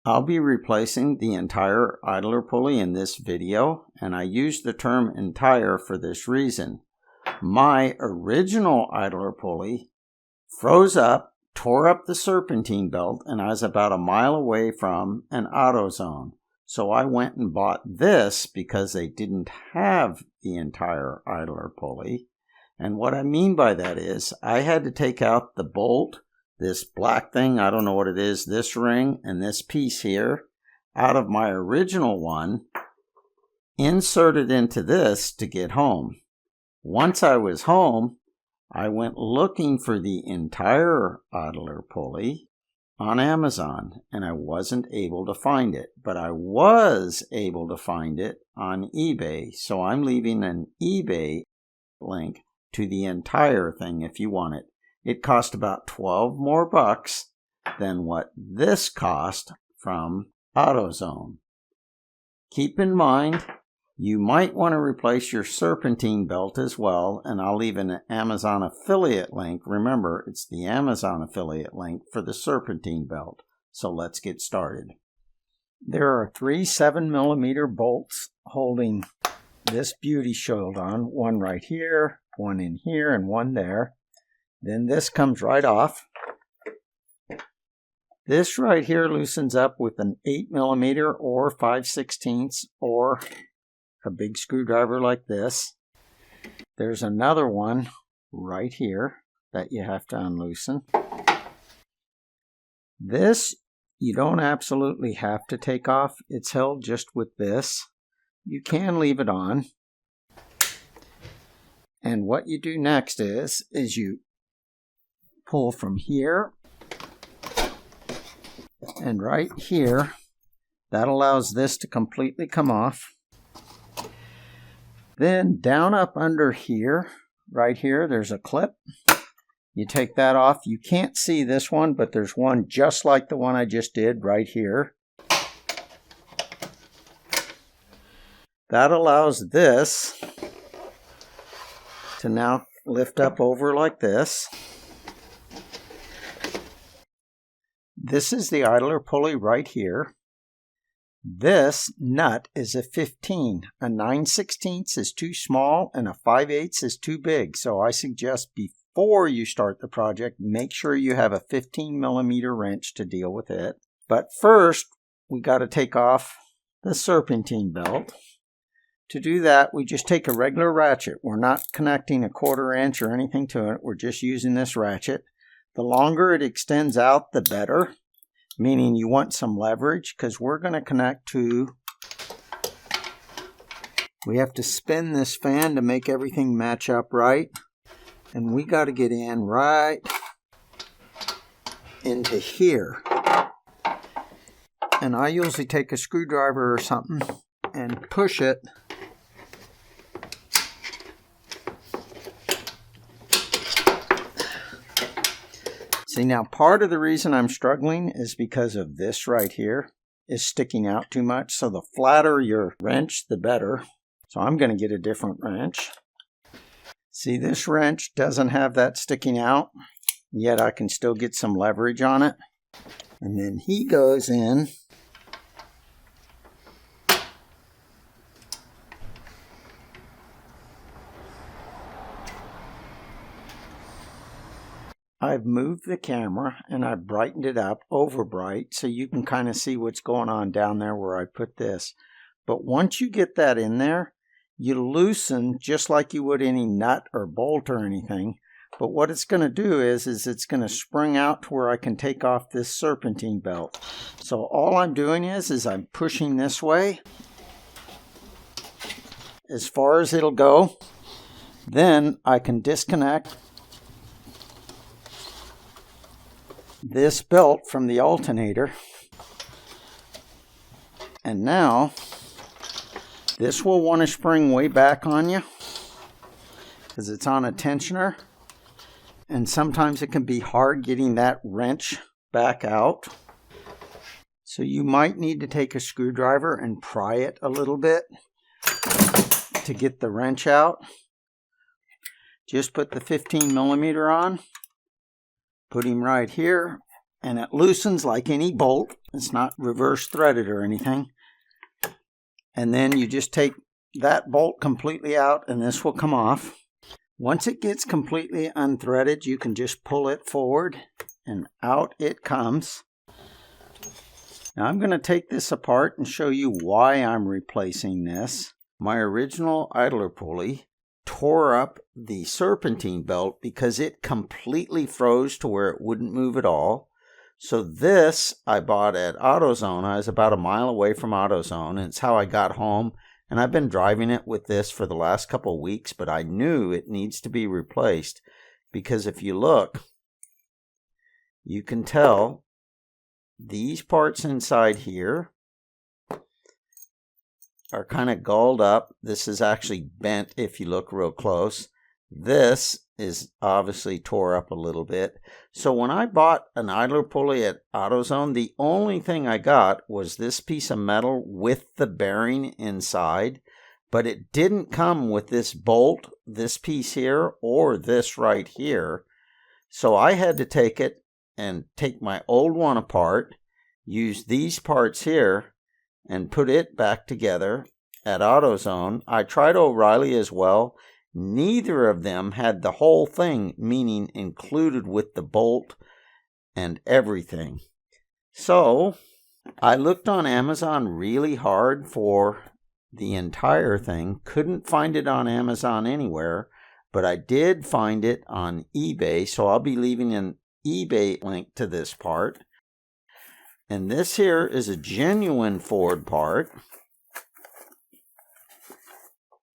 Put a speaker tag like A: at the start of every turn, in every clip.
A: I'll be replacing the entire idler pulley in this video, and I use the term entire for this reason. My original idler pulley froze up, tore up the serpentine belt, and I was about a mile away from an AutoZone. So I went and bought this because they didn't have the entire idler pulley. And what I mean by that is I had to take out the bolt, this black thing, I don't know what it is, this ring and this piece here, out of my original one, insert it into this to get home. Once I was home, I went looking for the entire idler pulley on Amazon, and I wasn't able to find it, but I was able to find it on eBay. So I'm leaving an eBay link to the entire thing if you want it. It cost about 12 more bucks than what this cost from AutoZone. Keep in mind, you might want to replace your serpentine belt as well, and I'll leave an Amazon affiliate link. Remember, it's the Amazon affiliate link for the serpentine belt. So let's get started. There are 3 7mm bolts holding this beauty shield on, one right here, one in here, and one there. Then this comes right off. This right here loosens up with an 8mm or 5/16 or a big screwdriver like this. There's another one right here that you have to unloosen. This you don't absolutely have to take off. It's held just with this. You can leave it on. And what you do next is you pull from here and right here. That allows this to completely come off. Then down up under here, right here, there's a clip. You take that off. You can't see this one, but there's one just like the one I just did right here. That allows this to now lift up over like this. This is the idler pulley right here. This nut is a 15. A 9/16 is too small and a 5/8 is too big. So I suggest before you start the project, make sure you have a 15mm wrench to deal with it. But first, we got to take off the serpentine belt. To do that, we just take a regular ratchet. We're not connecting a 1/4 inch or anything to it. We're just using this ratchet. The longer it extends out, the better, meaning you want some leverage because we're going to connect to, we have to spin this fan to make everything match up right. And we got to get in right into here. And I usually take a screwdriver or something and push it. See, now part of the reason I'm struggling is because of this right here is sticking out too much. So the flatter your wrench, the better. So I'm going to get a different wrench. See, this wrench doesn't have that sticking out, yet I can still get some leverage on it. And then he goes in. I've moved the camera and I've brightened it up over bright so you can kind of see what's going on down there where I put this. But once you get that in there, you loosen just like you would any nut or bolt or anything. But what it's going to do is it's going to spring out to where I can take off this serpentine belt. So all I'm doing is I'm pushing this way as far as it'll go. Then I can disconnect this belt from the alternator, and now this will want to spring way back on you because it's on a tensioner, and sometimes it can be hard getting that wrench back out. So you might need to take a screwdriver and pry it a little bit to get the wrench out. Just put the 15mm on. Put him right here, and it loosens like any bolt. It's not reverse threaded or anything. And then you just take that bolt completely out and this will come off. Once it gets completely unthreaded, you can just pull it forward and out it comes. Now I'm going to take this apart and show you why I'm replacing this. My original idler pulley tore up the serpentine belt because it completely froze to where it wouldn't move at all. So this I bought at AutoZone. I was about a mile away from AutoZone, and it's how I got home. And I've been driving it with this for the last couple of weeks, but I knew it needs to be replaced because if you look, you can tell these parts inside here are kind of galled up. This is actually bent if you look real close. This is obviously tore up a little bit. So when I bought an idler pulley at AutoZone, the only thing I got was this piece of metal with the bearing inside, but it didn't come with this bolt, this piece here, or this right here. So I had to take it and take my old one apart, use these parts here, and put it back together at AutoZone. I tried O'Reilly as well. Neither of them had the whole thing, meaning included with the bolt and everything. So I looked on Amazon really hard for the entire thing. Couldn't find it on Amazon anywhere, but I did find it on eBay. So I'll be leaving an eBay link to this part. And this here is a genuine Ford part.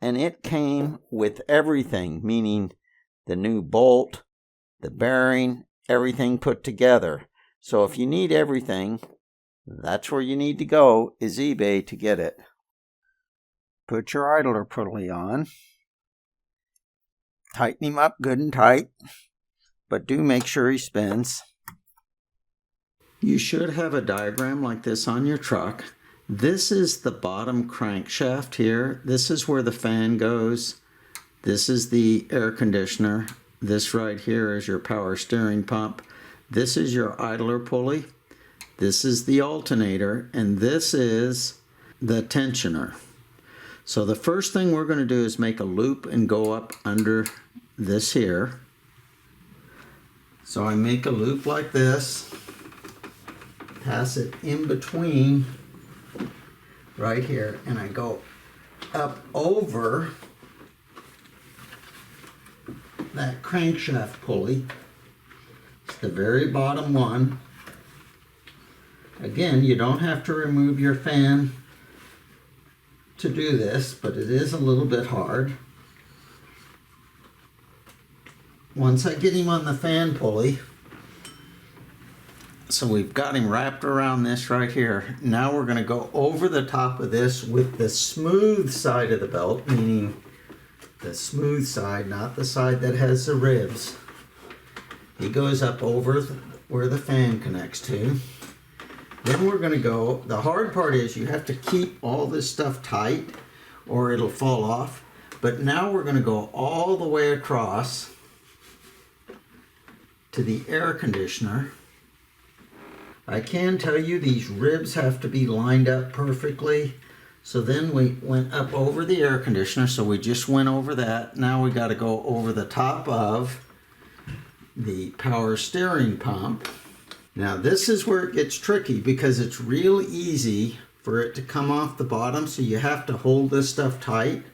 A: And it came with everything, meaning the new bolt, the bearing, everything put together. So if you need everything, that's where you need to go, is eBay to get it. Put your idler pulley on. Tighten him up good and tight, but do make sure he spins. You should have a diagram like this on your truck. This is the bottom crankshaft here. This is where the fan goes. This is the air conditioner. This right here is your power steering pump. This is your idler pulley. This is the alternator. And this is the tensioner. So the first thing we're going to do is make a loop and go up under this here. So I make a loop like this. Pass it in between right here, and I go up over that crankshaft pulley. It's the very bottom one. Again, you don't have to remove your fan to do this, but it is a little bit hard. Once I get him on the fan pulley, so we've got him wrapped around this right here. Now we're going to go over the top of this with the smooth side of the belt, meaning the smooth side, not the side that has the ribs. He goes up over where the fan connects to. Then we're going to go, the hard part is you have to keep all this stuff tight or it'll fall off. But now we're going to go all the way across to the air conditioner. I can tell you these ribs have to be lined up perfectly. So then we went up over the air conditioner, so we just went over that. Now we got to go over the top of the power steering pump. Now this is where it gets tricky because it's real easy for it to come off the bottom, so you have to hold this stuff tight.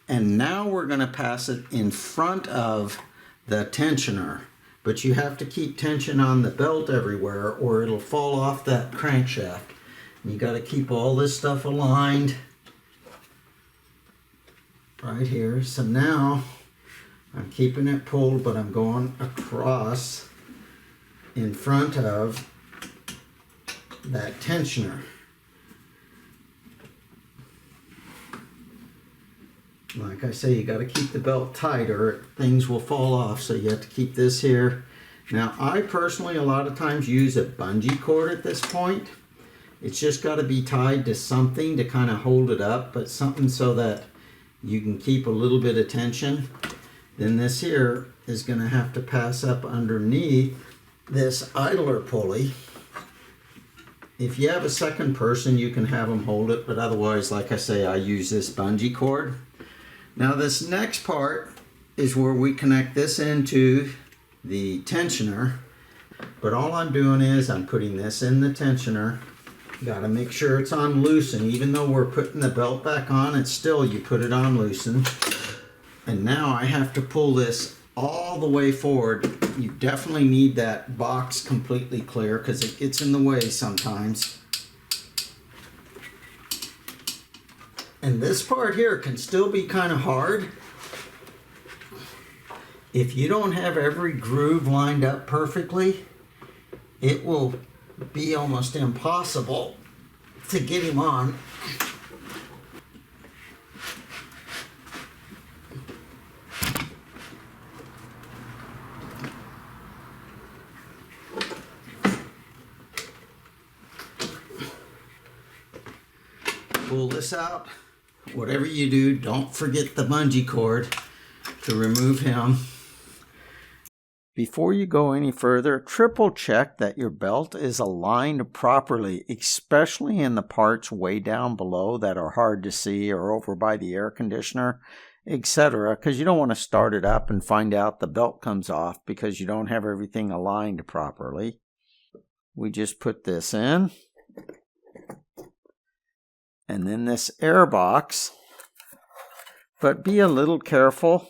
A: And now we're going to pass it in front of the tensioner. But you have to keep tension on the belt everywhere or it'll fall off that crankshaft. And you got to keep all this stuff aligned right here. So now I'm keeping it pulled, but I'm going across in front of that tensioner. Like I say, you got to keep the belt tight or things will fall off, so you have to keep this here. Now I personally a lot of times use a bungee cord at this point. It's just got to be tied to something to kind of hold it up, but something so that you can keep a little bit of tension. Then this here is going to have to pass up underneath this idler pulley. If you have a second person, you can have them hold it, but otherwise, like I say, I use this bungee cord. Now this next part is where we connect this into the tensioner, but all I'm doing is I'm putting this in the tensioner. Got to make sure it's on loosen. Even though we're putting the belt back on, it's still, you put it on loosen. And now I have to pull this all the way forward. You definitely need that box completely clear because it gets in the way sometimes. And this part here can still be kind of hard. If you don't have every groove lined up perfectly, it will be almost impossible to get him on. Pull this out. Whatever you do, don't forget the bungee cord to remove him. Before you go any further, triple check that your belt is aligned properly, especially in the parts way down below that are hard to see or over by the air conditioner, etc. Because you don't want to start it up and find out the belt comes off because you don't have everything aligned properly. We just put this in. And then this air box. But be a little careful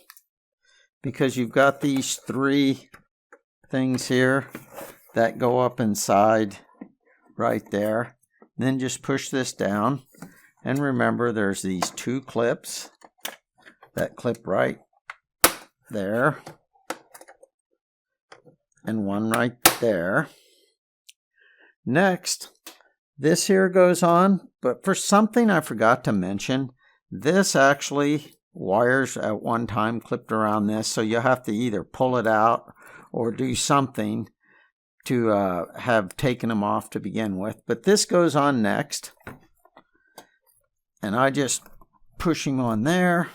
A: because you've got these three things here that go up inside right there. Then just push this down. And remember, there's these two clips that clip right there. And one right there. Next, this here goes on. But for something I forgot to mention, this actually wires at one time clipped around this, so you have to either pull it out or do something to have taken them off to begin with. But this goes on next, and I just push him on there,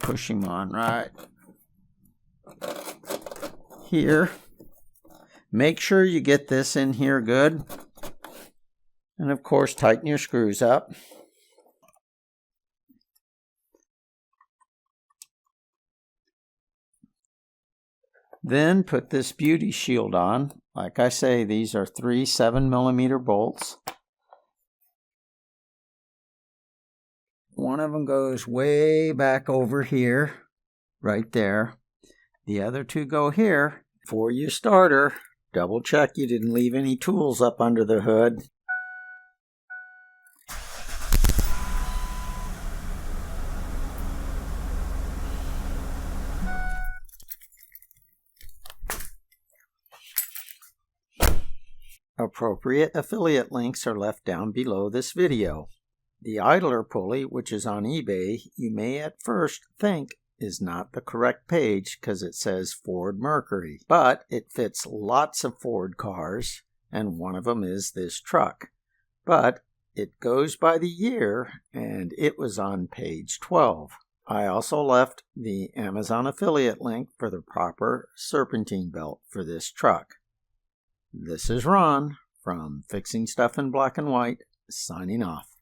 A: push him on right here. Make sure you get this in here good, and of course tighten your screws up. Then put this beauty shield on. Like I say, these are 3 7mm bolts. One of them goes way back over here, right there. The other two go here. Before you start her, double check you didn't leave any tools up under the hood. Appropriate affiliate links are left down below this video. The idler pulley, which is on eBay, you may at first think is not the correct page because it says Ford Mercury, but it fits lots of Ford cars, and one of them is this truck. But it goes by the year, and it was on page 12. I also left the Amazon affiliate link for the proper serpentine belt for this truck. This is Ron from Fixing Stuff in Black and White, signing off.